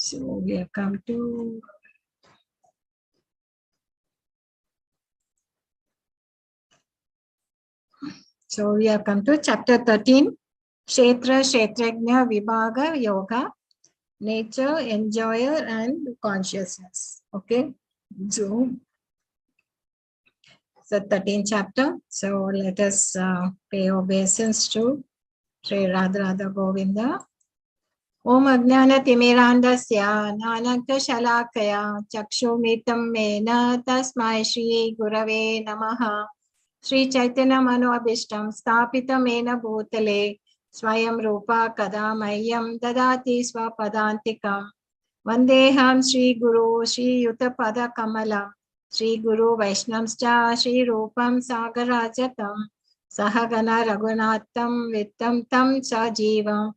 So we have come to chapter 13, Kshetra, Kshetrajna, Vibhaga, Yoga, Nature, Enjoyer and Consciousness. Okay, so the 13th chapter. So let us pay obeisance to Sri Radha Radha Govinda. Om Ajnana Timirandasya Nanaka Shalakaya Chakshumitam Mena Tasmai Shri Gurave Namaha Sri Chaitanya Mano Abhishtam Stapita Mena Bhutale Swayam Rupa Kadamayam Dadati Swapadantikam Vandeham Sri Guru Sri Yutapada Kamala Sri Guru Vaishnamscha Sri Rupam Sagarajatam Sahagana Raghunatham Vittam Tam Sajivam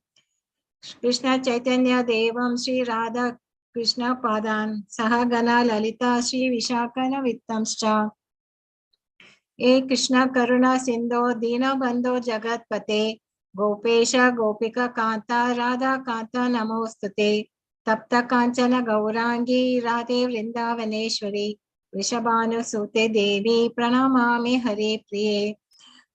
Krishna Chaitanya Devam Sri Radha Krishna Padan Sahagana Lalita Sri Vishakana Vittamscha E Krishna Karuna Sindho Dina Bandho Jagat Pate Gopesha Gopika Kanta Radha Kanta Namostate Tapta Kanchana Gaurangi Radhe Vrindavaneshwari Vishabhanu Sute Devi Pranamami Hare Priye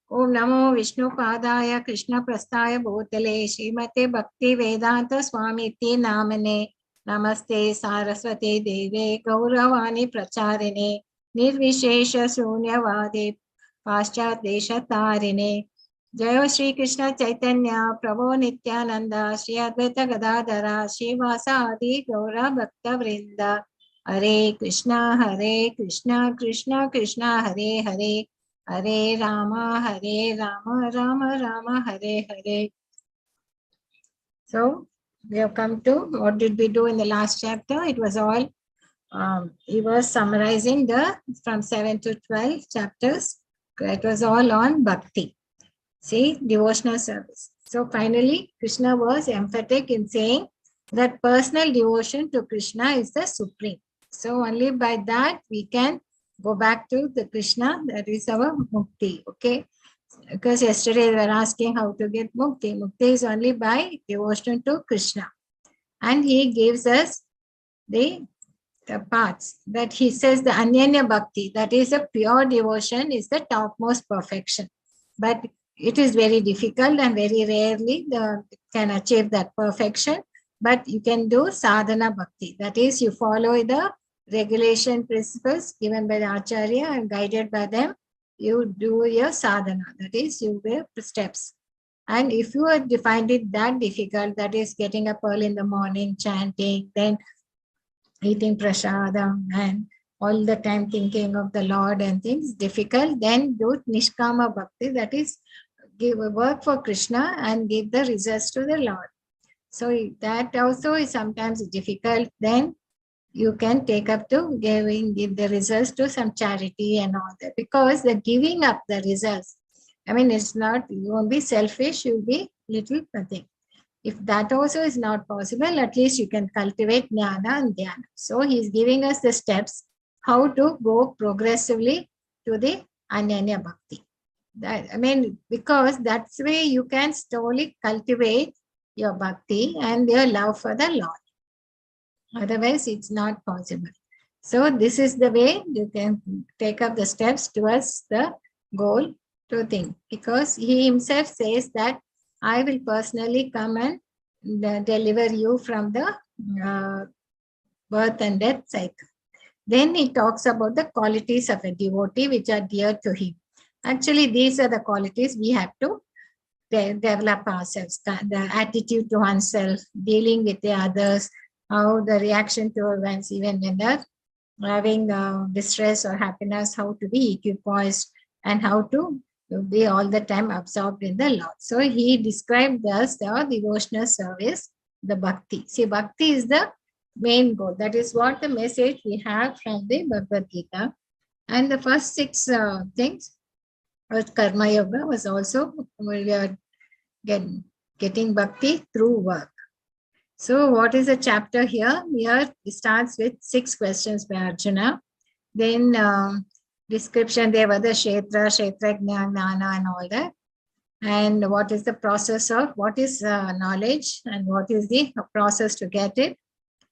Om Namo Vishnu Padaya Krishna Prasthaya Bhutale Srimate Bhakti Vedanta Swamiti Namane Namaste Saraswati Deve Gauravani Pracharine Nirvishesha Sunyavade Paschat Desha Tarine Jayo Shri Krishna Chaitanya Prabhu Nityananda Shri Advaita Gadadhara Shri Vasadi Gaura Bhakta Vrinda Hare Krishna Krishna Krishna Hare Hare Hare Rama, Rama Rama, Hare Hare. So we have come to what did we do in the last chapter? It was all, he was summarizing the from 7 to 12 chapters. It was all on bhakti. See, devotional service. So finally, Krishna was emphatic in saying that personal devotion to Krishna is the supreme. So only by that we can go back to the Krishna, that is our mukti. Okay, because yesterday we were asking how to get mukti. Mukti is only by devotion to Krishna, and he gives us the paths that he says the anyanya bhakti, that is a pure devotion, is the topmost perfection, but it is very difficult and very rarely can achieve that perfection. But you can do sadhana bhakti, that is you follow the regulation principles given by the Acharya and guided by them. You do your sadhana, that is you wear steps. And if you have defined it that difficult, that is getting up early in the morning, chanting, then eating prasadam and all the time thinking of the Lord and things difficult, then do nishkama bhakti, that is give work for Krishna and give the results to the Lord. So that also is sometimes difficult, then you can take up to give the results to some charity and all that, because the giving up the results, I mean, it's not, you won't be selfish, you'll be little nothing. If that also is not possible, at least you can cultivate jnana and dhyana. So he's giving us the steps how to go progressively to the anyanya bhakti. That, I mean, because that's way you can slowly cultivate your bhakti and your love for the Lord. Otherwise, it's not possible. So this is the way you can take up the steps towards the goal to think. Because he himself says that I will personally come and deliver you from the birth and death cycle. Then he talks about the qualities of a devotee which are dear to him. Actually, these are the qualities we have to develop ourselves. The attitude to oneself, dealing with the others, how the reaction to events, even when they're having distress or happiness, how to be equipoised and how to be all the time absorbed in the Lord. So he described us the devotional service, the bhakti. See, bhakti is the main goal. That is what the message we have from the Bhagavad Gita. And the first 6 things, karma yoga was also, we are getting bhakti through work. So what is the chapter here? Here it starts with 6 questions by Arjuna. Then description, there were the Kshetra, Kshetrajna, Gnana and all that. And what is the process of, what is knowledge and what is the process to get it.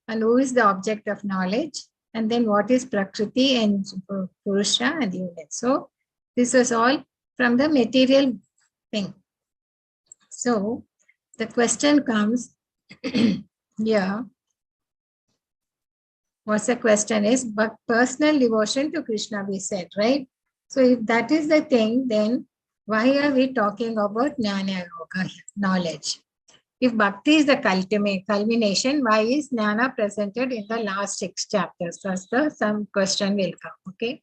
and who is the object of knowledge, and then what is Prakriti and Purusha and unit. So this was all from the material thing. So the question comes here. What's the question is, but personal devotion to Krishna, we said, right? So if that is the thing, then why are we talking about Jnana Yoga, knowledge? If Bhakti is the culmination, why is Jnana presented in the last 6 chapters? That's some question will come, okay?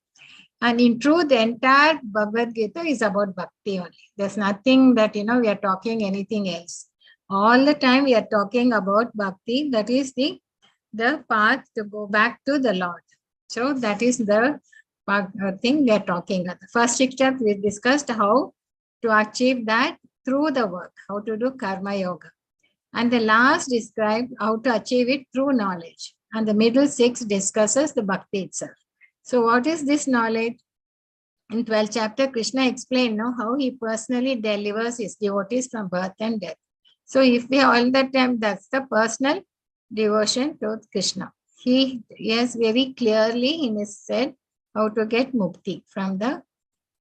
And in truth, the entire Bhagavad Gita is about Bhakti only. There's nothing that, we are talking anything else. All the time we are talking about Bhakti, that is the path to go back to the Lord. So that is the thing we are talking about. The first 6 chapters we discussed how to achieve that through the work, how to do Karma Yoga. And the last described how to achieve it through knowledge. And the middle 6 discusses the Bhakti itself. So what is this knowledge? In 12th chapter, Krishna explained how he personally delivers his devotees from birth and death. So if we all the time, that's the personal devotion to Krishna. He has very clearly in his said how to get mukti from the,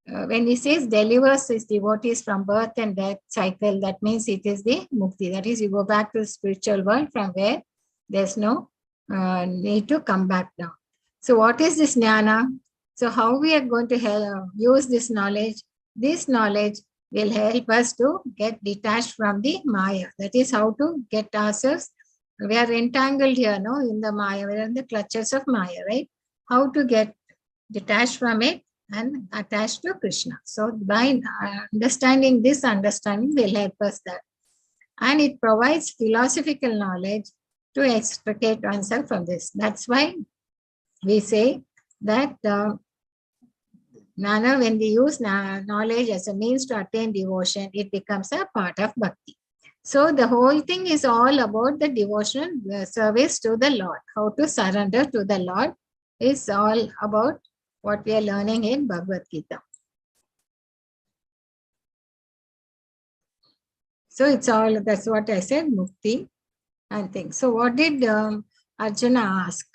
when he says delivers his devotees from birth and death cycle, that means it is the mukti. That is, you go back to the spiritual world from where there's no need to come back down. So what is this jnana? So how we are going to use this knowledge? This knowledge will help us to get detached from the Maya. That is how to get ourselves. We are entangled here, in the Maya. We are in the clutches of Maya, right? How to get detached from it and attached to Krishna. So by understanding this understanding will help us that. And it provides philosophical knowledge to extricate oneself from this. That's why we say that when we use knowledge as a means to attain devotion, it becomes a part of bhakti. So the whole thing is all about the devotion service to the Lord. How to surrender to the Lord is all about what we are learning in Bhagavad Gita. So it's all, that's what I said, mukti and things. So what did Arjuna ask?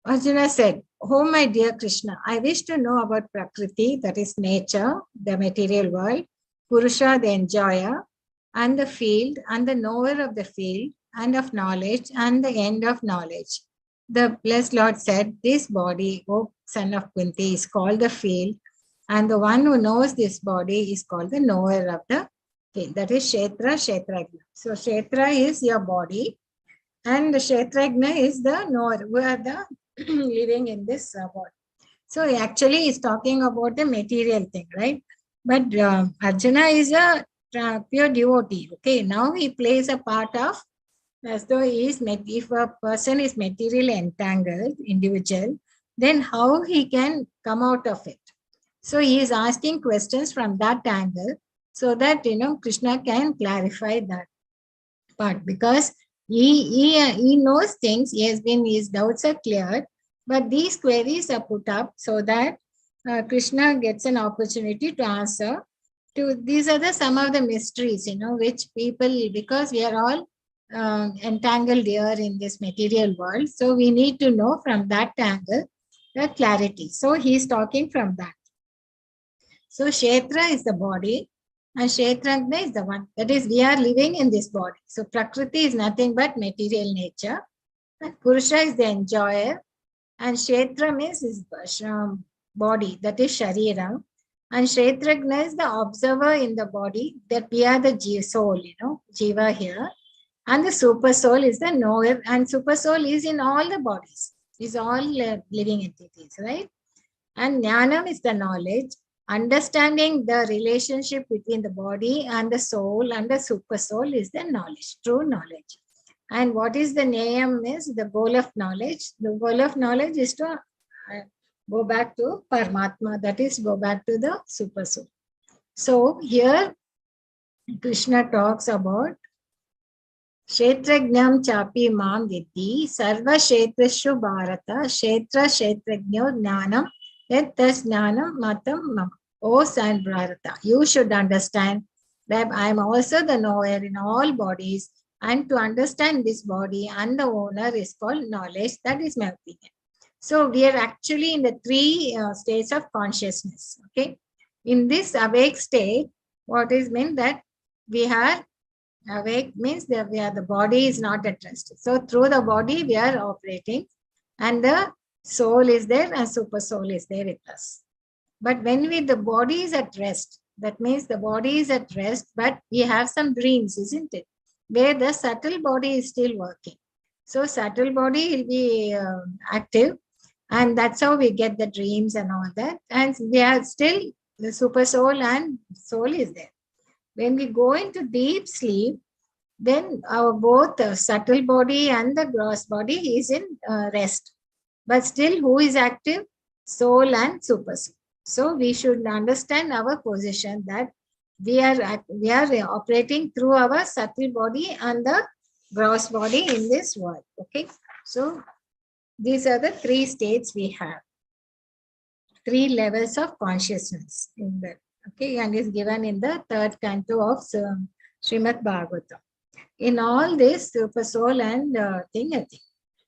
Arjuna said, "Oh my dear Krishna, I wish to know about Prakriti, that is nature, the material world, Purusha, the enjoyer, and the field, and the knower of the field, and of knowledge, and the end of knowledge." The blessed Lord said, "This body, O son of Kunti, is called the field, and the one who knows this body is called the knower of the field." That is Kshetra, Kshetragna. So Kshetra is your body, and the Kshetragna is the knower, who are the living in this body. So actually he's talking about the material thing, right? But Arjuna is a pure devotee. Okay, now he plays a part of as though he is, if a person is materially entangled, individual, then how he can come out of it. So he is asking questions from that angle so that, Krishna can clarify that part, because he knows things, his doubts are cleared, but these queries are put up so that Krishna gets an opportunity to answer to. These are some of the mysteries, which people, because we are all entangled here in this material world, so we need to know from that angle the clarity. So he is talking from that. So Kshetra is the body, and Kshetragna is the one. That is, we are living in this body. So Prakriti is nothing but material nature, and Purusha is the enjoyer, and Kshetra means his body, that is Sharira, and Kshetragna is the observer in the body, that we are the soul, Jiva here, and the super soul is the knower, and super soul is in all the bodies, is all living entities, right? And Jnanam is the knowledge, understanding the relationship between the body and the soul and the super soul is the knowledge, true knowledge. And what is the Nayam is the goal of knowledge. The goal of knowledge is to go back to Paramatma, that is, go back to the super soul. So here Krishna talks about Kshetrajnam chapi mam vidhi sarva kshetrashu bharata kshetra kshetrajnyo jnanam yat tas jnanam matam mam. O son Bharata, you should understand that I am also the knower in all bodies, And to understand this body and the owner is called knowledge. That is my opinion. So we are actually in the three states of consciousness. Okay. In this awake state, what is meant that we are awake means that the body is not at rest. So through the body we are operating, and the soul is there and super soul is there with us. But when the body is at rest, that means the body is at rest, but we have some dreams, isn't it? Where the subtle body is still working. So subtle body will be active, and that's how we get the dreams and all that. And we are still the super soul and soul is there. When we go into deep sleep, then our both the subtle body and the gross body is in rest. But still, who is active? Soul and super soul. So we should understand our position that we are operating through our subtle body and the gross body in this world. Okay. So these are the three states we have. Three levels of consciousness in that. Okay, and is given in the third canto of Srimad Bhagavatam. In all this, super soul and thing.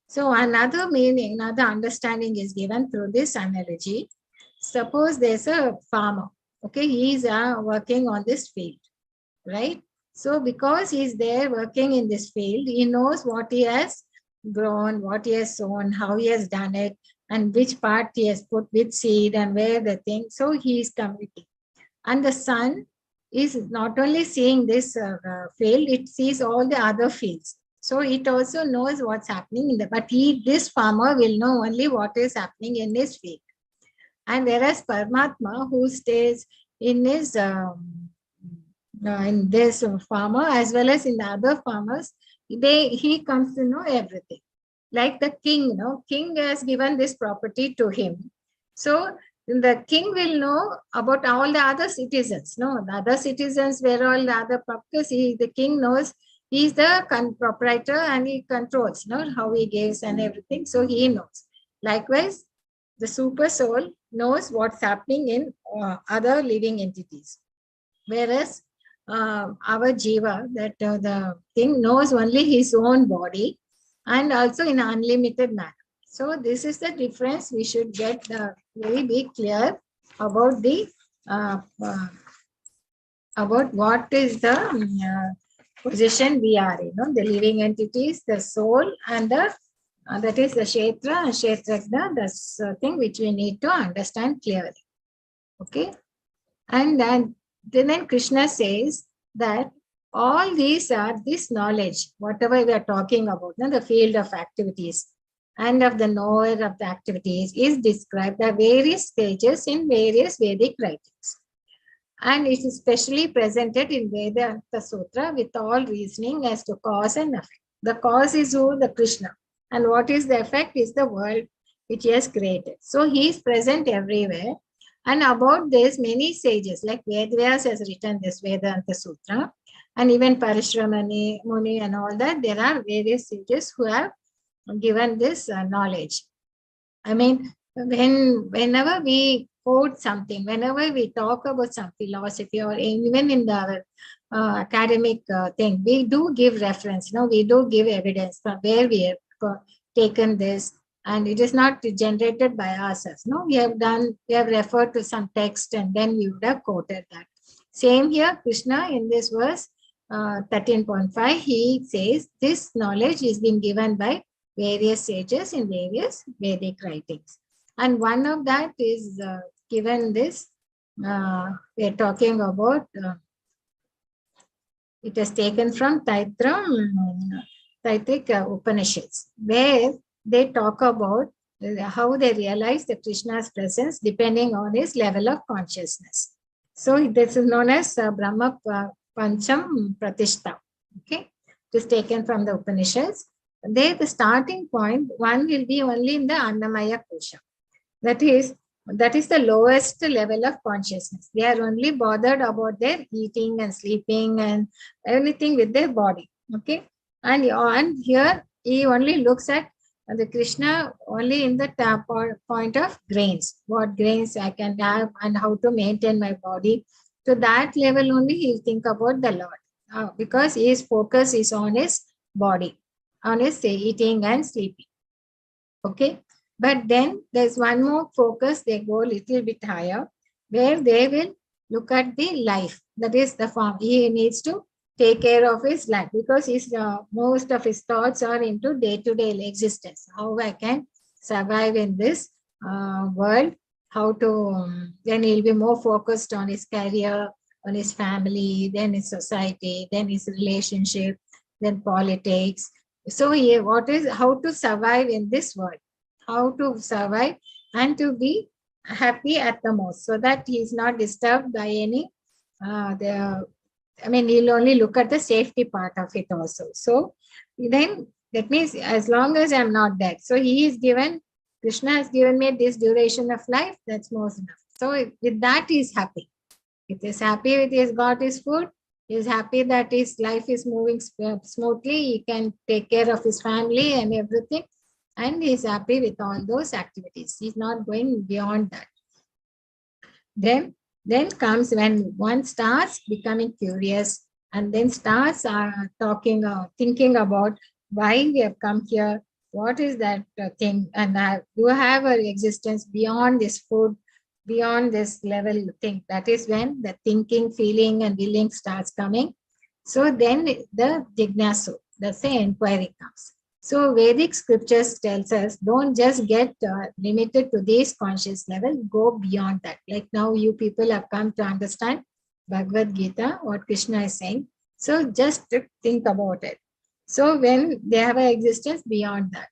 So another meaning, another understanding is given through this analogy. Suppose there's a farmer. Okay, he's working on this field, right? So because he's there working in this field, he knows what he has grown, what he has sown, how he has done it, and which part he has put with seed and where the thing. So he is committing. And the sun is not only seeing this field, it sees all the other fields. So it also knows what's happening in the, but this farmer will know only what is happening in his field. And whereas Paramatma, who stays in his in this farmer as well as in the other farmers, he comes to know everything. Like the king, king has given this property to him. So the king will know about all the other citizens. The other citizens where all the other properties, the king knows. He's the proprietor and he controls, how he gives and everything. So he knows. Likewise, the super soul knows what's happening in other living entities. Whereas our jiva, that the king knows only his own body and also in an unlimited manner. So this is the difference. We should get very be clear about the about what is the position we are in. The living entities, the soul, and the that is the Kshetra and Kshetrajna, that's thing which we need to understand clearly. Okay. And then Krishna says that all these are this knowledge, whatever we are talking about, the field of activities and of the knower of the activities is described at various stages in various Vedic writings. And it is specially presented in Vedanta Sutra with all reasoning as to cause and effect. The cause is who? The Krishna. And what is the effect is the world which he has created. So he is present everywhere. And about this, many sages like Vedvyas has written this Vedanta Sutra, and even Parishramani, Muni and all that, there are various sages who have given this knowledge. I mean, whenever we quote something, whenever we talk about some philosophy or even in the academic thing, we do give reference, we do give evidence from where we have taken this, and it is not generated by ourselves. We have referred to some text and then we would have quoted that. Same here, Krishna in this verse 13.5, he says this knowledge is being given by various sages in various Vedic writings. And one of that is given this, we are talking about, it is taken from Taittiric Upanishads, where they talk about how they realize the Krishna's presence depending on his level of consciousness. So this is known as Brahma Pancham Pratishta. Okay, it is taken from the Upanishads. There, the starting point, one will be only in the Annamaya Kosha. That is the lowest level of consciousness. They are only bothered about their eating and sleeping and everything with their body. Okay, and here he only looks at the Krishna only in the point of grains. What grains I can have and how to maintain my body. To that level only he'll think about the Lord. because his focus is on his body, on his say, eating and sleeping. Okay. But then there's one more focus, they go a little bit higher, where they will look at the life. That is the farm. He needs to take care of his life because most of his thoughts are into day-to-day existence. How I can survive in this world, how to, then he'll be more focused on his career, on his family, then his society, then his relationship, then politics. So how to survive in this world, how to survive and to be happy at the most, so that he is not disturbed by any he'll only look at the safety part of it also. So then that means as long as I'm not dead. So Krishna has given me this duration of life, that's most enough. So with that he's happy. He is happy with his got his food. He is happy that his life is moving smoothly. He can take care of his family and everything. And he is happy with all those activities. He's not going beyond that. Then comes when one starts becoming curious and then starts thinking about why we have come here, what is that thing, and do I have an existence beyond this food, beyond this level thing. That is when the thinking, feeling, and willing starts coming. So then the jignasu, that's the inquiry comes. So Vedic scriptures tells us, don't just get limited to this conscious level, go beyond that. Like now you people have come to understand Bhagavad Gita, what Krishna is saying. So just think about it. So when they have an existence beyond that.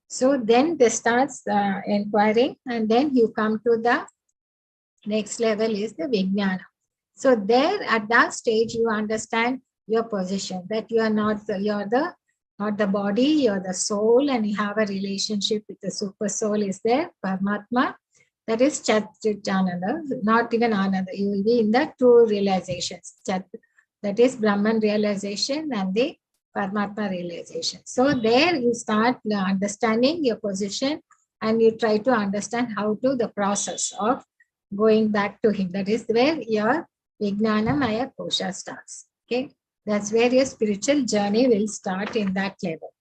So then they starts inquiring, and then you come to the next level is the Vijnana. So there at that stage, you understand your position, that you are not not the body, you're the soul, and you have a relationship with the super soul is there, Paramatma. That is Chat-Chit-Ananda, not even Ananda. You will be in the two realizations. That is Brahman realization and the Paramatma realization. So there you start understanding your position and you try to understand how to the process of going back to him. That is where your Vijnana Maya Kosha starts. Okay. That's where your spiritual journey will start in that level.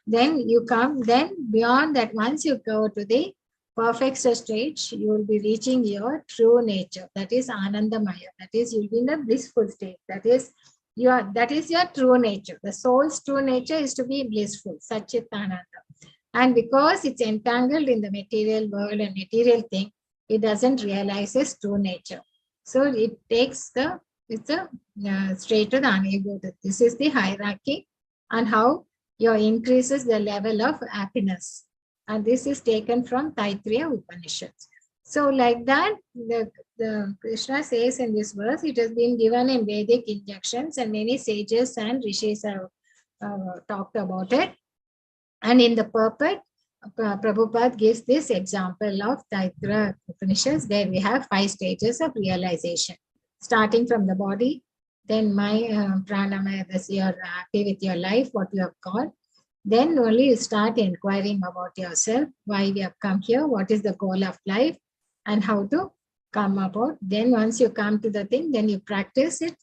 Then you come, then beyond that, once you go to the perfect stage, you will be reaching your true nature. That is Anandamaya. That is, you'll be in the blissful state. That is your true nature. The soul's true nature is to be blissful, Satchit Ananda. And because it's entangled in the material world and material thing, it doesn't realize its true nature. So it takes straight to the unegoted. This is the hierarchy and how you increases the level of happiness. And this is taken from Taittiriya Upanishads. So like that, the Krishna says in this verse, it has been given in Vedic injunctions and many sages and rishis have talked about it. And in the purport, Prabhupada gives this example of Taittiriya Upanishads. There we have 5 stages of realization, starting from the body, then my pranamaya, this you're happy with your life, what you have got. Then only you start inquiring about yourself, why we have come here, what is the goal of life, and how to come about. Then once you come to the thing, then you practice it,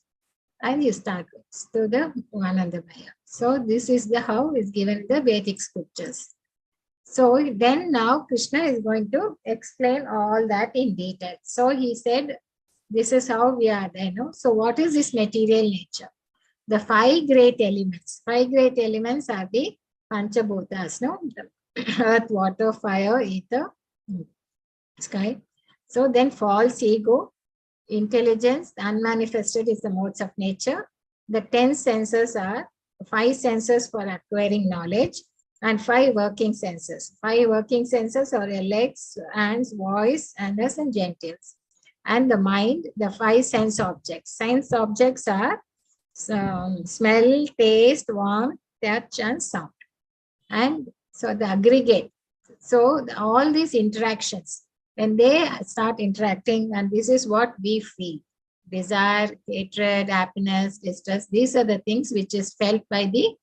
and you start to the Anandamaya. So this is how is given in the Vedic scriptures. So then now Krishna is going to explain all that in detail. So he said, this is how we are there. No? So what is this material nature? The 5 great elements. 5 great elements are the Panchabhutas, no? The earth, water, fire, ether, sky. So then false ego, intelligence, unmanifested is the modes of nature. The 10 senses are 5 senses for acquiring knowledge and 5 working senses. 5 working senses are your legs, hands, voice, anus, and genitals. And the mind, the 5 sense objects. Sense objects are smell, taste, warmth, touch, and sound. And so the aggregate. So all these interactions, when they start interacting, and this is what we feel. Desire, hatred, happiness, distress, these are the things which is felt by the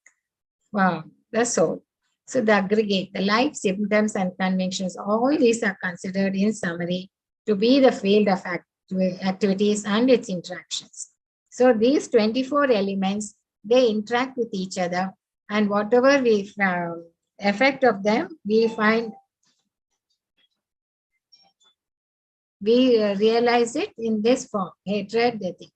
soul. So the aggregate, the life, symptoms, and convictions, all these are considered in summary to be the field of activities and its interactions. So these 24 elements, they interact with each other, and whatever we effect of them, we find, we realize it in this form, hatred, the thing.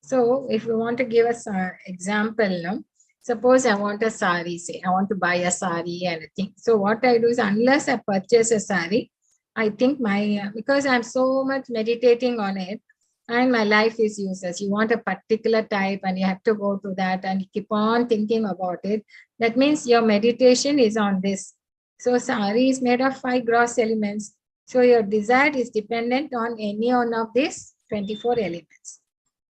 So if you want to give us an example, no? Suppose I want a sari, say I want to buy a sari and a thing. So what I do is, unless I purchase a sari, I think my, because I'm so much meditating on it and my life is useless. You want a particular type and you have to go to that and you keep on thinking about it. That means your meditation is on this. So sari is made of 5 gross elements. So your desire is dependent on any one of these 24 elements.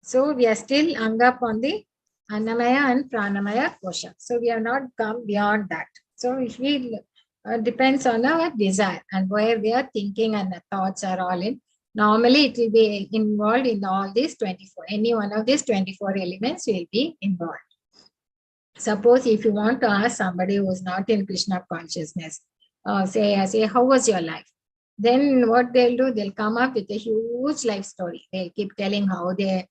So we are still hung up on the Annamaya and Pranamaya kosha. So we have not come beyond that. So if we depends on our desire and where we are thinking and the thoughts are all in. Normally it will be involved in all these 24. Any one of these 24 elements will be involved. Suppose if you want to ask somebody who is not in Krishna consciousness, say, how was your life? Then what they'll do, they'll come up with a huge life story. They'll keep telling how they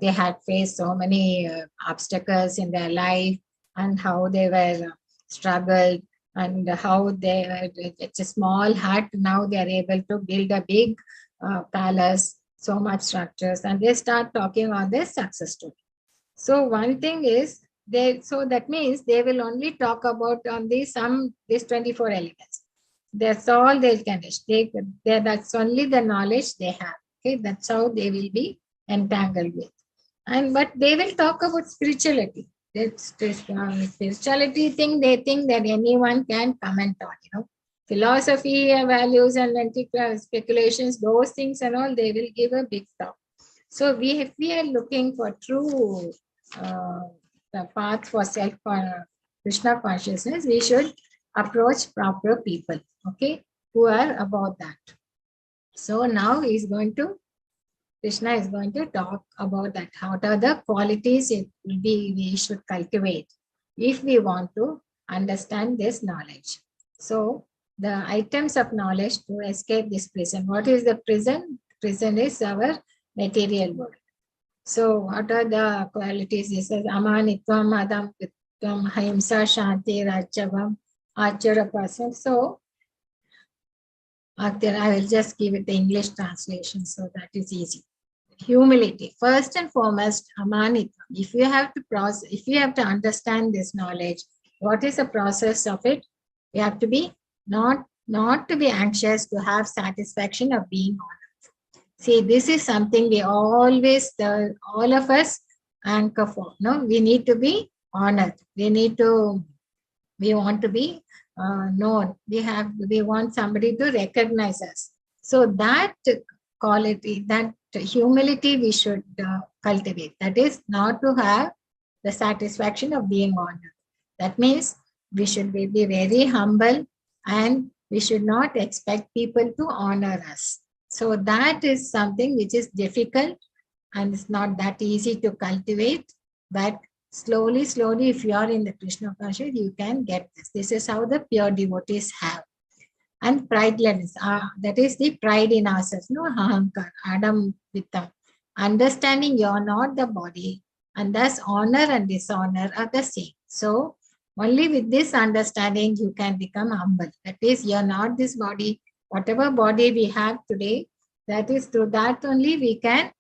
had faced so many obstacles in their life and how they were struggled and how they, it's a small hut. Now they are able to build a big palace, so much structures, and they start talking on their success story. So one thing is, so that means they will only talk about on these 24 elements. That's all they can take. That's only the knowledge they have. Okay, that's how they will be entangled with. But they will talk about spirituality. That's spirituality thing. They think that anyone can comment on. Philosophy, values, and speculations. Those things and all, they will give a big talk. So if we are looking for true the path for self Krishna consciousness, we should approach proper people, okay, who are about that. So now Krishna is going to talk about that. What are the qualities we should cultivate if we want to understand this knowledge. So the items of knowledge to escape this prison. What is the prison? Prison is our material world. So what are the qualities? This is amanitvam, adamkitvam, ahimsa, shanti, rajavam, achara. So I will just give it the English translation so that is easy. Humility. First and foremost, amanitvam. If you have to understand this knowledge, what is the process of it? You have to be not to be anxious, to have satisfaction of being honored. See, this is something we always, all of us anchor for. No, we need to be honored. We want to be known. We want somebody to recognize us. So that quality, that humility we should cultivate. That is not to have the satisfaction of being honored. That means we should be very humble and we should not expect people to honor us. So that is something which is difficult and it's not that easy to cultivate, but slowly, if you are in the Krishna consciousness, you can get this. This is how the pure devotees have. And pridelessness, that is the pride in ourselves. No, ahankar, Adam Vittam. Understanding you are not the body, and thus honor and dishonor are the same. So only with this understanding you can become humble. That is, you are not this body. Whatever body we have today, that is through that only we can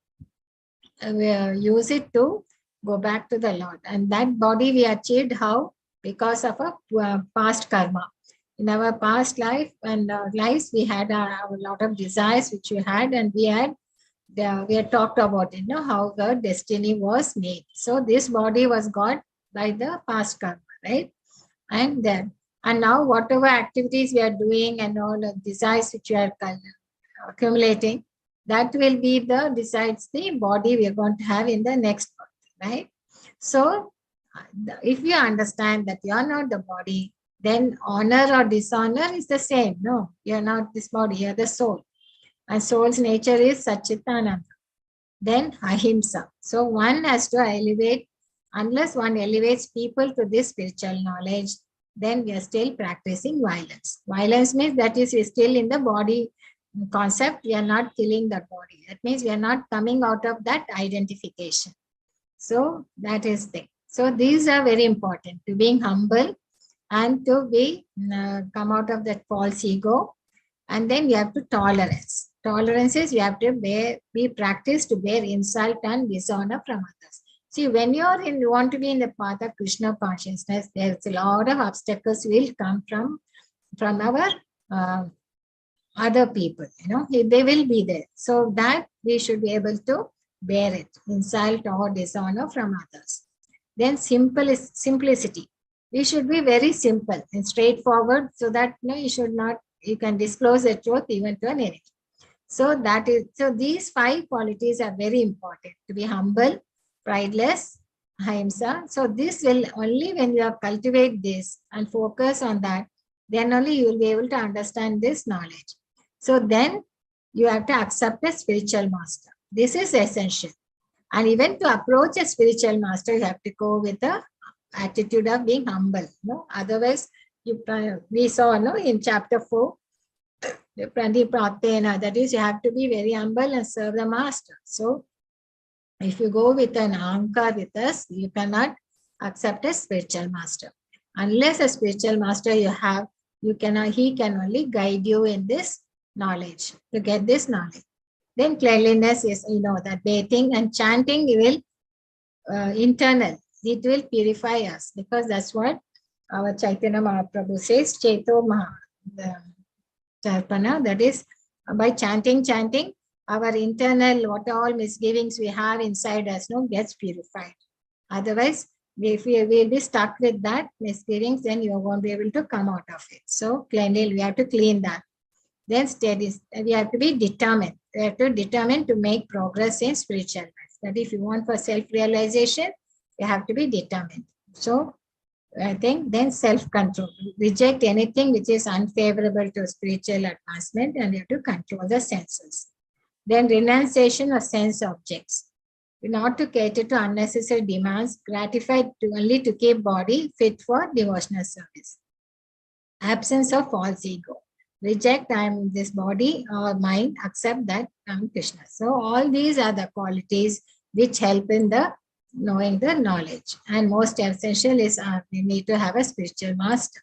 use it to go back to the Lord. And that body we achieved how? Because of a past karma. In our past life and lives, we had a lot of desires which we had, and we had talked about it, how the destiny was made. So this body was got by the past karma, right? And now whatever activities we are doing and all the desires which we are accumulating, that will be decides the body we are going to have in the next birth, right? So if you understand that you are not the body, then honor or dishonor is the same. No, you are not this body, you are the soul. And soul's nature is Satchitananda. Then ahimsa. So one has to elevate, unless one elevates people to this spiritual knowledge, then we are still practicing violence. Violence means that is still in the body concept, we are not killing that body. That means we are not coming out of that identification. So that is thing. So these are very important, to being humble and to be come out of that false ego. And then you have to tolerance. Tolerance is you have to be practiced to bear insult and dishonor from others. See, when you want to be in the path of Krishna consciousness, there's a lot of obstacles will come from our uh, other people, they will be there. So that we should be able to bear it, insult or dishonor from others. Then simplicity. We should be very simple and straightforward, so that you can disclose the truth even to an enemy. So these 5 qualities are very important, to be humble, prideless, ahimsa. So this will only when you cultivate this and focus on that, then only you will be able to understand this knowledge. So then you have to accept a spiritual master. This is essential. And even to approach a spiritual master, you have to go with the attitude of being humble. Otherwise, we saw in chapter 4, that is, you have to be very humble and serve the master. So if you go with an ahankar with us, you cannot accept a spiritual master. Unless a spiritual master you have, he can only guide you in this knowledge, to get this knowledge. Then cleanliness is, that bathing and chanting will internal. It will purify us, because that's what our Chaitanya Mahaprabhu says, Cheto Charpana, that is, by chanting, our internal, what all misgivings we have inside us, gets purified. Otherwise, if we will be stuck with that misgivings, then you won't be able to come out of it. So cleanly, we have to clean that. Then steady, we have to be determined. We have to determine to make progress in spiritual life. That if you want for self-realization, you have to be determined. So I think then self-control. Reject anything which is unfavorable to spiritual advancement, and you have to control the senses. Then renunciation of sense objects. Not to cater to unnecessary demands, gratified only to keep body fit for devotional service. Absence of false ego. Reject I am this body or mind, accept that I am Krishna. So all these are the qualities which help in the knowing the knowledge. And most essential is we need to have a spiritual master,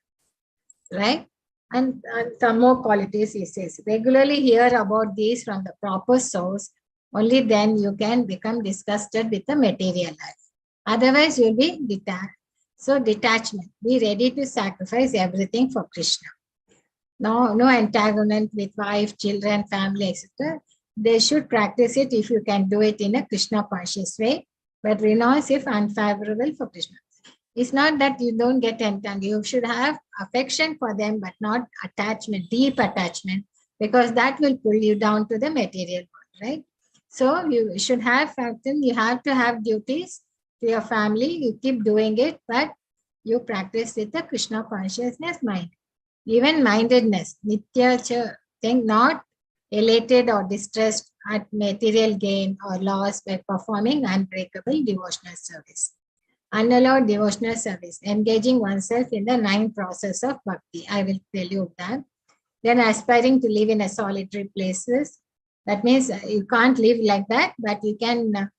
right? And some more qualities he says. Regularly hear about these from the proper source. Only then you can become disgusted with the material life. Otherwise, you'll be detached. So detachment. Be ready to sacrifice everything for Krishna. No entanglement with wife, children, family, etc. They should practice it if you can do it in a Krishna conscious way, but renounce if unfavorable for Krishna. It's not that you don't get entangled. You should have affection for them, but not attachment, deep attachment, because that will pull you down to the material world, right? So you should have something, you have to have duties to your family, you keep doing it, but you practice with the Krishna consciousness mind. Even mindedness, nitya thing, not elated or distressed at material gain or loss by performing unbreakable devotional service. Unallowed devotional service, engaging oneself in the 9 process of bhakti. I will tell you that. Then aspiring to live in a solitary places. That means you can't live like that, but you can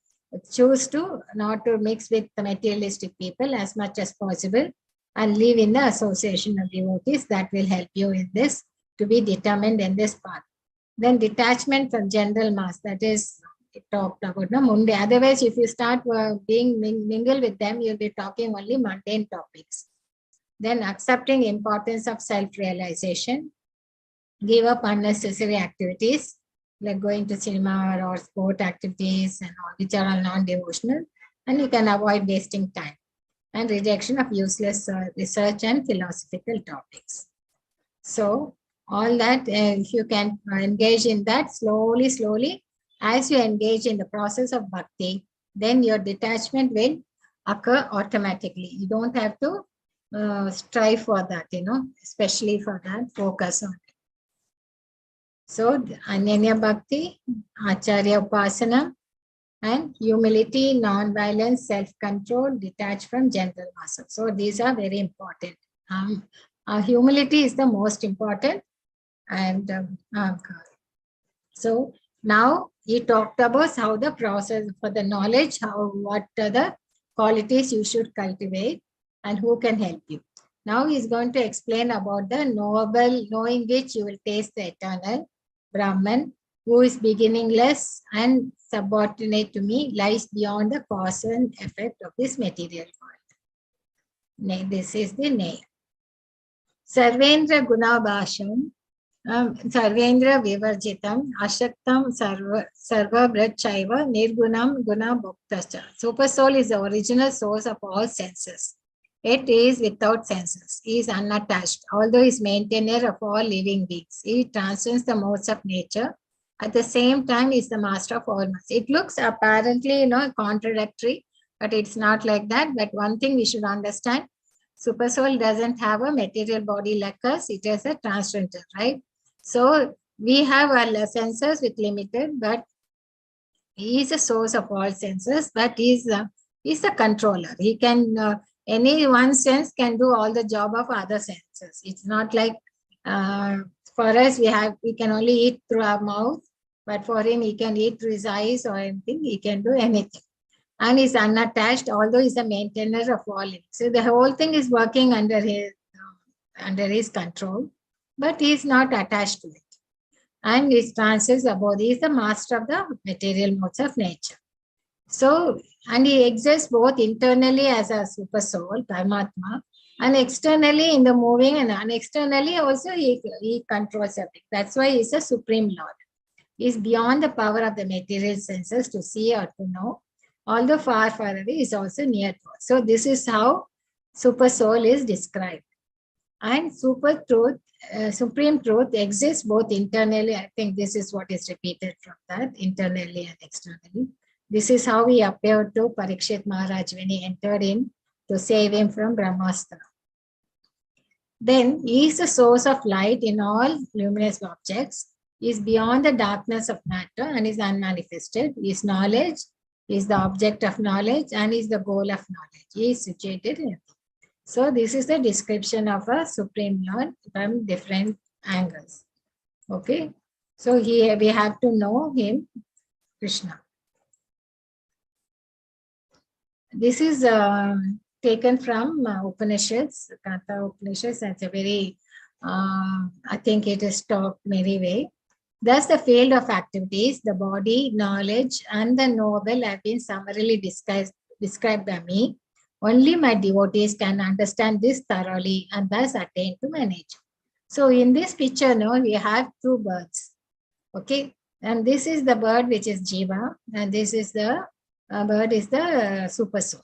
choose to not to mix with the materialistic people as much as possible, and live in the association of devotees. That will help you in this, to be determined in this path. Then detachment from general mass, that is talked about Monday. Otherwise, if you start being mingle with them, you'll be talking only mundane topics. Then accepting importance of self-realization. Give up unnecessary activities like going to cinema or sport activities and all, which are all non-devotional, and you can avoid wasting time. And rejection of useless research and philosophical topics. So all that, if you can engage in that slowly, as you engage in the process of bhakti, then your detachment will occur automatically. You don't have to strive for that, especially for that, focus on it. So Anyanya Bhakti, Acharya Upasana, and humility, non-violence, self-control, detached from general mass. So these are very important. Humility is the most important. And so Now he talked about how the process for the knowledge, what are the qualities you should cultivate and who can help you. Now he's going to explain about the knowable, knowing which you will taste the eternal Brahman, who is beginningless and subordinate to me, lies beyond the cause and effect of this material world. This is the name. Sarvendra Gunabhasham, Sarvendra Vivarjitam, Ashaktam Sarva Brachaiva, Nirgunam Guna Bhoktascha. Super soul is the original source of all senses. It is without senses. He is unattached, although he is maintainer of all living beings. He transcends the modes of nature. At the same time, he is the master of all modes. It looks apparently, contradictory, but it's not like that. But one thing we should understand, super soul doesn't have a material body like us. It is a transcendental, right? So we have our senses with limited, but he is a source of all senses, but he's the controller. He can, any one sense can do all the job of other senses. It's not like for us, we can only eat through our mouth, but for him, he can eat through his eyes or anything. He can do anything. And he's unattached, although he's a maintainer of all it. So the whole thing is working under his control, but he's not attached to it. And his transcends above. He is the master of the material modes of nature. So, and he exists both internally as a super soul, Paramatma, and externally in the moving, and externally also he controls everything. That's why he's a supreme Lord. He's beyond the power of the material senses to see or to know. Although far, far away, is also near to us. So this is how super soul is described. And super truth, supreme truth exists both internally. I think this is what is repeated from that, internally and externally. This is how he appeared to Parikshit Maharaj when he entered in to save him from Brahmastra. Then he is the source of light in all luminous objects. He is beyond the darkness of matter and is unmanifested. He is knowledge, he is the object of knowledge, and is the goal of knowledge. He is situated in it. So this is the description of a Supreme Lord from different angles. Okay. So here we have to know him, Krishna. This is taken from Upanishads, Katha Upanishads. That's a very, I think it is taught very way. Thus, the field of activities, the body, knowledge, and the knowable have been summarily described by me. Only my devotees can understand this thoroughly and thus attain to my nature. So in this picture, we have two birds. Okay. And this is the bird which is Jiva, and this is the bird is the super soul.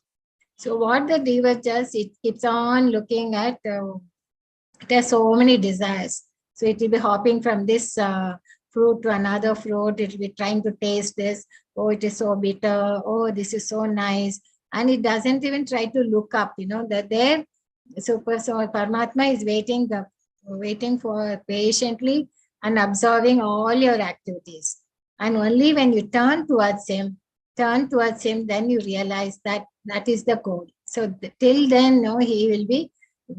So what the Deva does, it keeps on looking at, it has so many desires. So it will be hopping from this fruit to another fruit. It will be trying to taste this. Oh, it is so bitter. Oh, this is so nice. And it doesn't even try to look up, that there. So Paramatma is waiting for patiently and observing all your activities. And only when you turn towards him, then you realize that that is the goal. So till then, he will be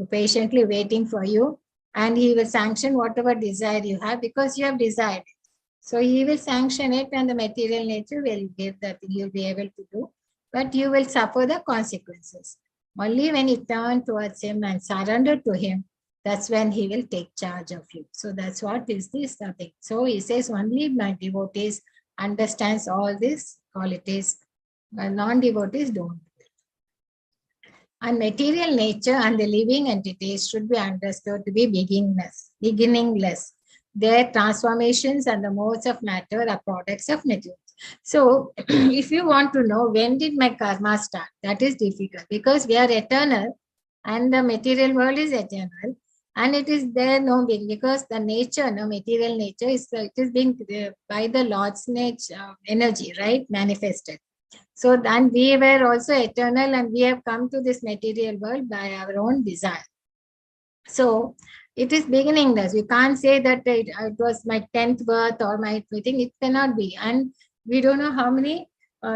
patiently waiting for you, and he will sanction whatever desire you have because you have desired it. So he will sanction it, and the material nature will give that you'll be able to do, but you will suffer the consequences. Only when you turn towards him and surrender to him, that's when he will take charge of you. So that's what is this thing. So he says, only my devotees understands all these qualities. Non-devotees don't. And material nature and the living entities should be understood to be beginningless. Their transformations and the modes of matter are products of material. So if you want to know when did my karma start, that is difficult because we are eternal and the material world is eternal. And it is there no being because the nature, material nature is it is being by the Lord's nature, energy, right, manifested. So then we were also eternal and we have come to this material world by our own desire. So it is beginningless. We can't say that it was my 10th birth or my thing. It cannot be. And we don't know how many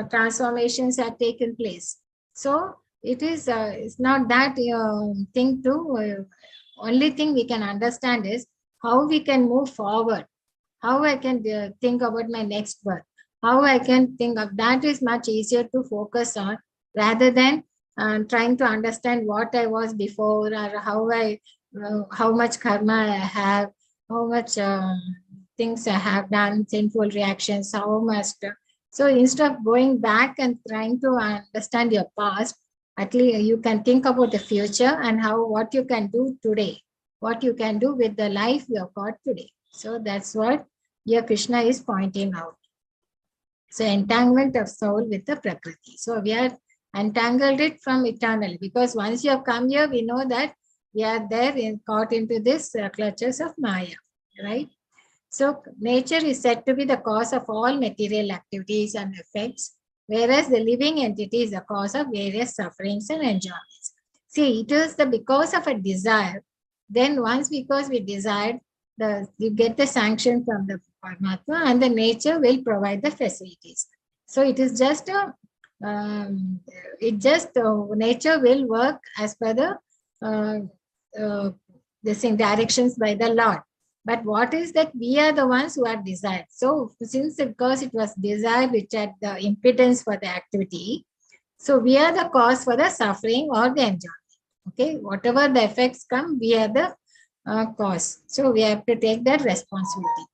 transformations have taken place. So it is it's not that thing to only thing we can understand is how we can move forward. how I can think about my next birth, how I can think of that is much easier to focus on rather than trying to understand what I was before or how much karma I have, how much things I have done, sinful reactions, how much. So instead of going back and trying to understand your past, at least you can think about the future and what you can do today, what you can do with the life you have got today. So that's what here Krishna is pointing out. So entanglement of soul with the Prakriti. So we are entangled it from eternally, because once you have come here, we know that we are there caught into this clutches of Maya, right? So nature is said to be the cause of all material activities and effects, whereas the living entity is the cause of various sufferings and enjoyments. See, it is because of a desire. Then once because we desired, you get the sanction from the Paramatma and the nature will provide the facilities. So it is just nature will work as per the directions by the Lord. But what is that? We are the ones who are desired. So because it was desire which had the impedance for the activity, so we are the cause for the suffering or the enjoyment. Okay, whatever the effects come, we are the cause. So we have to take that responsibility.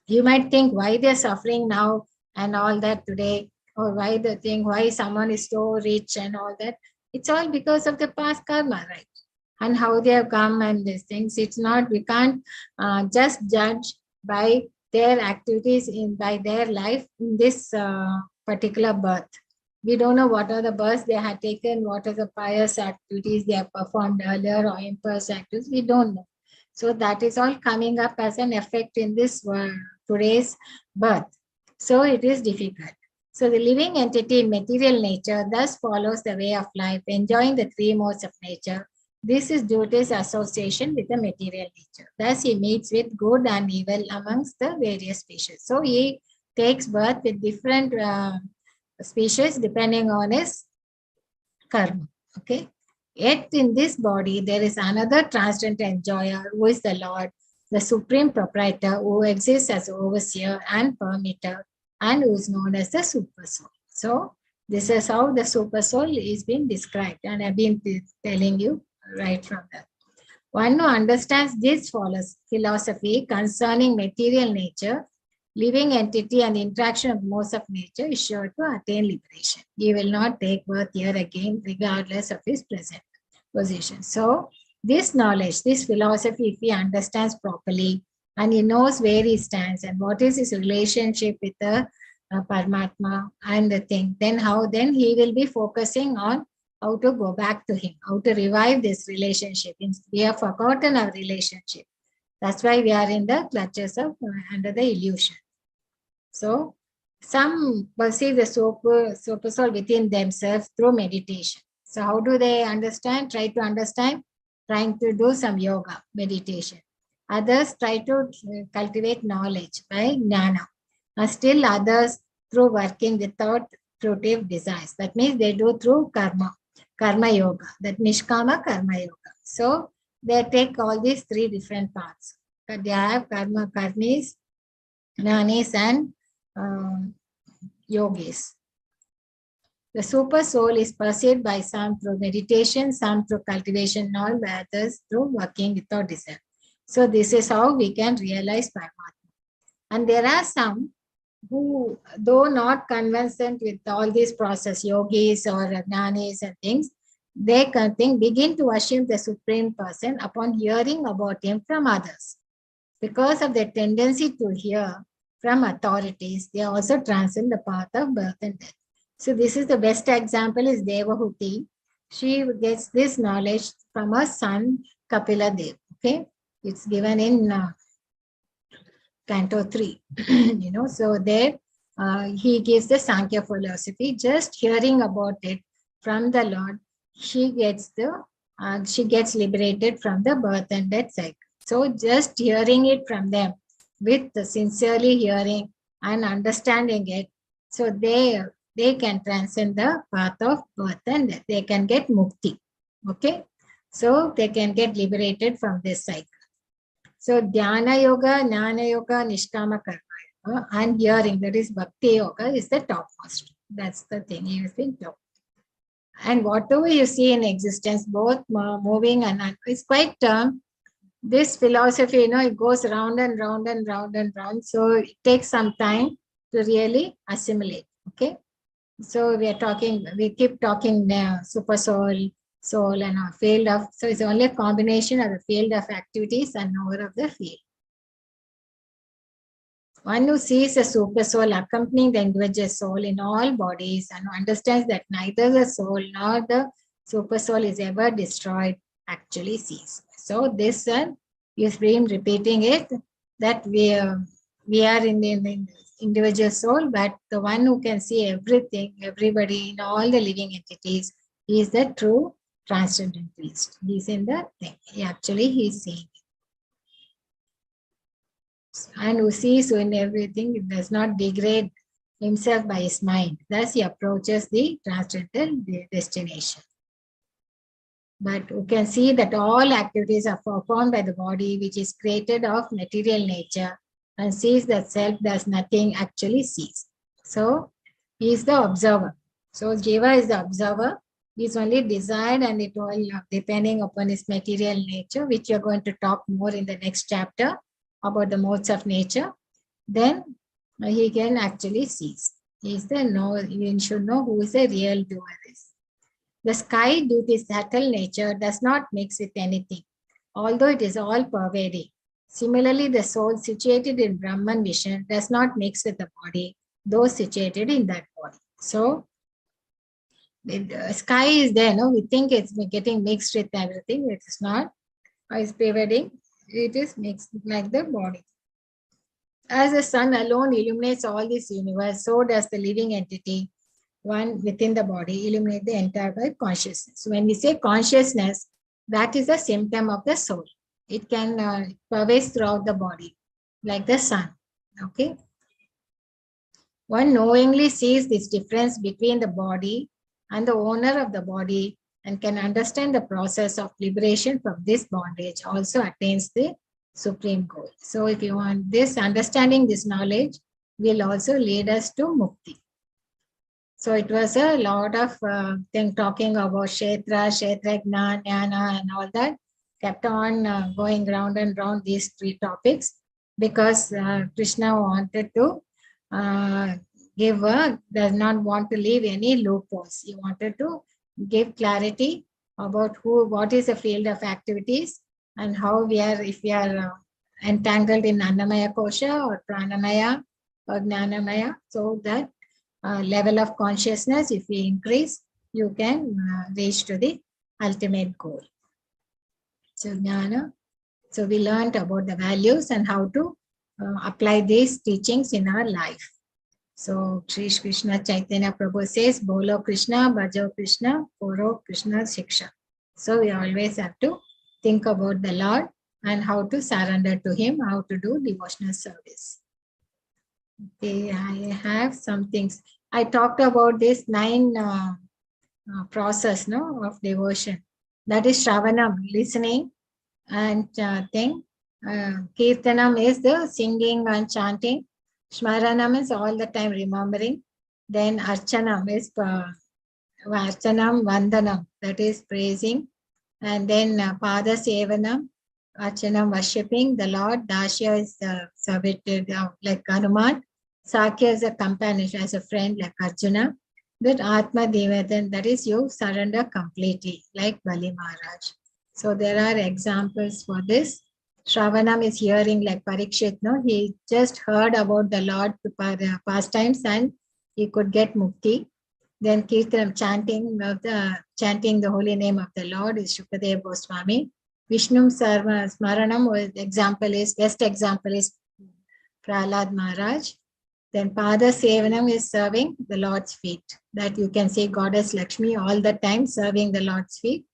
You might think why they're suffering now and all that today, or why someone is so rich and all that. It's all because of the past karma, right? And how they have come and these things. It's not, we can't just judge by their activities by their life in this particular birth. We don't know what are the births they had taken, what are the pious activities they have performed earlier or impious activities. We don't know. So that is all coming up as an effect in this today's birth. So it is difficult. So the living entity in material nature thus follows the way of life, enjoying the three modes of nature. This is due to his association with the material nature. Thus, he meets with good and evil amongst the various species. So, he takes birth with different species depending on his karma. Okay. Yet, in this body, there is another transcendent enjoyer who is the Lord, the supreme proprietor who exists as overseer and permitter and who is known as the super soul. So, this is how the super soul is being described, and I've been telling you right from that. One who understands this philosophy concerning material nature, living entity and interaction of modes of nature is sure to attain liberation. He will not take birth here again regardless of his present position. So this knowledge, this philosophy, if he understands properly and he knows where he stands and what is his relationship with the Paramatma and the thing, then he will be focusing on how to go back to him, how to revive this relationship. We have forgotten our relationship. That's why we are in the clutches of under the illusion. So some perceive the super soul within themselves through meditation. So how do they understand? Try to understand, trying to do some yoga, meditation. Others try to cultivate knowledge by jnana. And still others through working without fruitive desires. That means they do through karma yoga, that nishkama karma yoga. So they take all these three different paths. They have karmis, jnanis, and yogis. The super soul is perceived by some through meditation, some through cultivation, all by others through working without desire. So this is how we can realize Paramatma. And there are some who, though not conversant with all these process, yogis or jnanis and things, they can begin to worship the Supreme Person upon hearing about him from others. Because of their tendency to hear from authorities, they also transcend the path of birth and death. So this is the best example is Devahuti. She gets this knowledge from her son Kapila Dev. Okay, it's given in Canto 3. So there he gives the Sankhya philosophy. Just hearing about it from the Lord, she gets liberated from the birth and death cycle. So just hearing it from them, with the sincerely hearing and understanding it, so they can transcend the path of birth and death. They can get mukti. Okay, so they can get liberated from this cycle. So Dhyana Yoga, Jnana Yoga, Nishkama Karma Yoga, and hearing, that is Bhakti Yoga, is the topmost. That's the thing he has been taught. And whatever you see in existence, both moving and it's quite this philosophy, it goes round and round and round and round. So it takes some time to really assimilate. Okay. So we keep talking now, super soul, soul, and our field of, so it's only a combination of the field of activities and knower of the field. One who sees a super soul accompanying the individual soul in all bodies and who understands that neither the soul nor the super soul is ever destroyed actually sees. So this is been repeating it, that we are in the individual soul, but the one who can see everything, everybody in all the living entities, he is the true transcendentalist. He's in the thing. He's seeing. And who sees in everything, it does not degrade himself by his mind. Thus he approaches the transcendental destination. But we can see that all activities are performed by the body, which is created of material nature, and sees that self does nothing actually sees. So he is the observer. So Jiva is the observer. He is only desired, and it all depending upon his material nature, which you are going to talk more in the next chapter about the modes of nature. Then he can actually seize. He is the you should know who is the real doer is. The sky, due to its subtle nature, does not mix with anything, although it is all pervading. Similarly, the soul situated in Brahman vision does not mix with the body, though situated in that body. So, the sky is there, we think it's getting mixed with everything. It is not. It's pervading. It is mixed like the body. As the sun alone illuminates all this universe, so does the living entity, one within the body, illuminate the entire by consciousness. So when we say consciousness, that is a symptom of the soul. It can pervade throughout the body, like the sun. Okay. One knowingly sees this difference between the body and the owner of the body and can understand the process of liberation from this bondage, also attains the supreme goal. So if you want this, understanding this knowledge will also lead us to mukti. So it was a lot of thing talking about Kshetra, Kshetrajna, Jnana, and all that. Kept on going round and round these three topics because Krishna wanted to does not want to leave any loopholes. He wanted to give clarity about what is the field of activities and how we are, if we are entangled in Annamaya Kosha or Pranamaya or Jnanamaya, so that level of consciousness, if we increase, you can reach to the ultimate goal. So Jnana. So we learned about the values and how to apply these teachings in our life. So Sri Krishna Chaitanya Prabhu says, Bolo Krishna, Bhajo Krishna, Koro Krishna Shiksha. So we always have to think about the Lord and how to surrender to him, how to do devotional service. Okay, I have some things. I talked about this 9 process of devotion. That is Shravanam, listening, and thing. Kirtanam is the singing and chanting. Shmaranam is all the time remembering. Then Archanam is Archanam Vandanam, that is praising. And then Pada Sevanam, Archanam worshipping the Lord. Dashya is servited like Hanuman. Sakya is a companion, as a friend like Arjuna. That Atma Devadan, that is you surrender completely like Bali Maharaj. So there are examples for this. Shravanam is hearing like Parikshit. He just heard about the Lord pastimes and he could get mukti. Then Kirtanam, chanting the holy name of the Lord is Shukadev Goswami. Vishnu Smaranam best example is Prahlad Maharaj. Then Pada Sevanam is serving the Lord's feet. That you can see Goddess Lakshmi all the time serving the Lord's feet.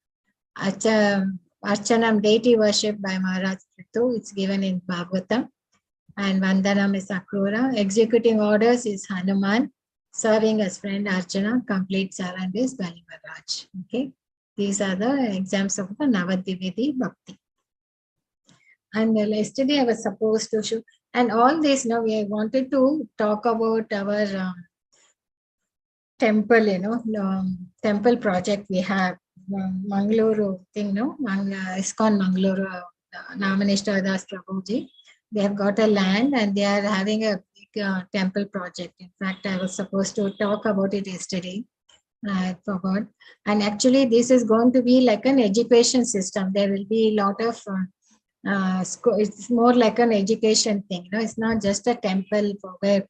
Archanam, deity worship by Maharaj Prithu, it's given in Bhagavatam. And Vandanam is Akrura. Executing orders is Hanuman. Serving as friend Arjuna. Complete surrender is Bali Maharaj. Okay. These are the examples of the Navadvivedi Bhakti. And yesterday I was supposed to show, and all this, now we wanted to talk about our temple, temple project we have, Mangaluru thing, ISKCON Mangaluru, Namanishta Das Prabhuji. They have got a land and they are having a big temple project. In fact, I was supposed to talk about it yesterday. I forgot. And actually, this is going to be like an education system. There will be a lot of, it's more like an education thing. It's not just a temple for where,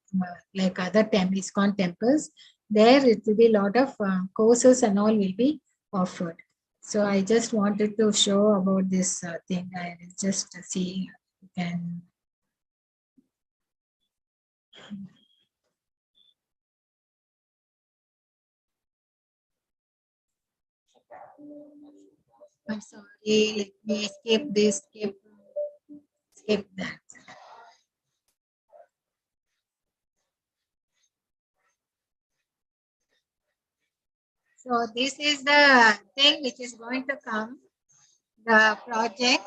like other ISKCON temples. There it will be a lot of courses and all will be offered. So I just wanted to show about this thing. I will just see if you can. I'm sorry, let me skip this, skip that. So this is the thing which is going to come, the project.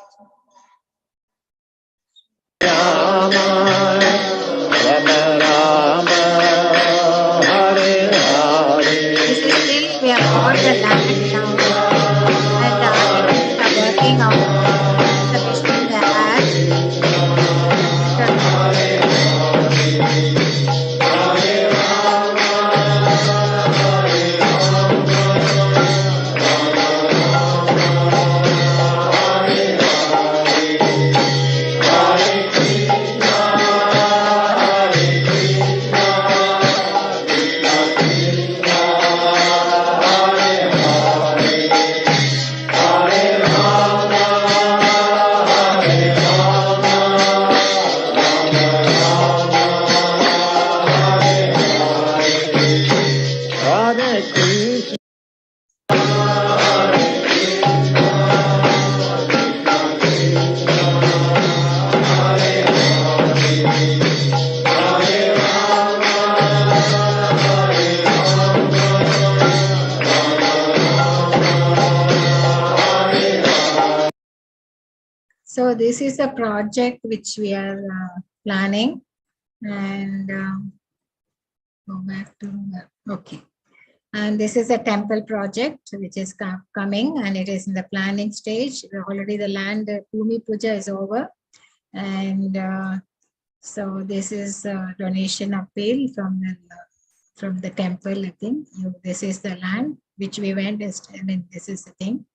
This is still, we have got the land now, and the architects are working on the mission they had. So this is a project which we are planning, and go back to, okay. And this is a temple project which is coming, and it is in the planning stage. Already the land, Bhumi Puja is over. And so this is a donation appeal from the temple, I think. This is the land which we went, this is the thing.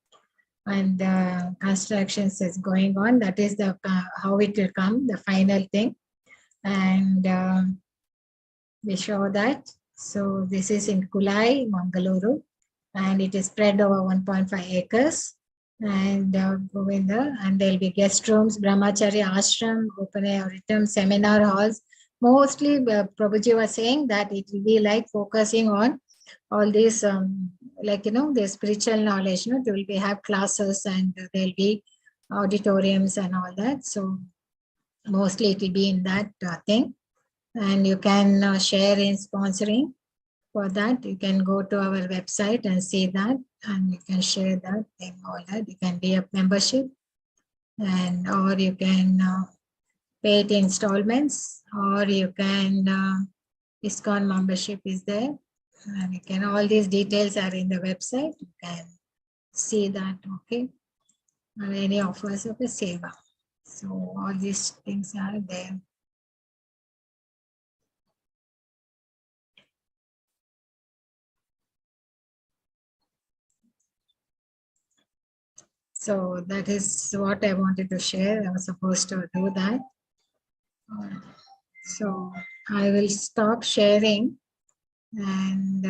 And the constructions is going on. That is the how it will come, the final thing. And we show that. So this is in Kulai, Mangaluru, and it is spread over 1.5 acres. And Govinda, and there will be guest rooms, brahmacharya ashram, open air auditorium, seminar halls. Mostly, Prabhuji was saying that it will be like focusing on all these, like, the spiritual knowledge. There will be have classes, and there will be auditoriums and all that. So mostly it will be in that thing. And you can share in sponsoring. For that, you can go to our website and see that, and you can share that thing, all that. You can be a membership, and or you can pay it in installments, or you can ISKCON membership is there, and you can, all these details are in the website. You can see that, okay, or any offers of a seva. So all these things are there. So that is what I wanted to share. I was supposed to do that. So I will stop sharing, and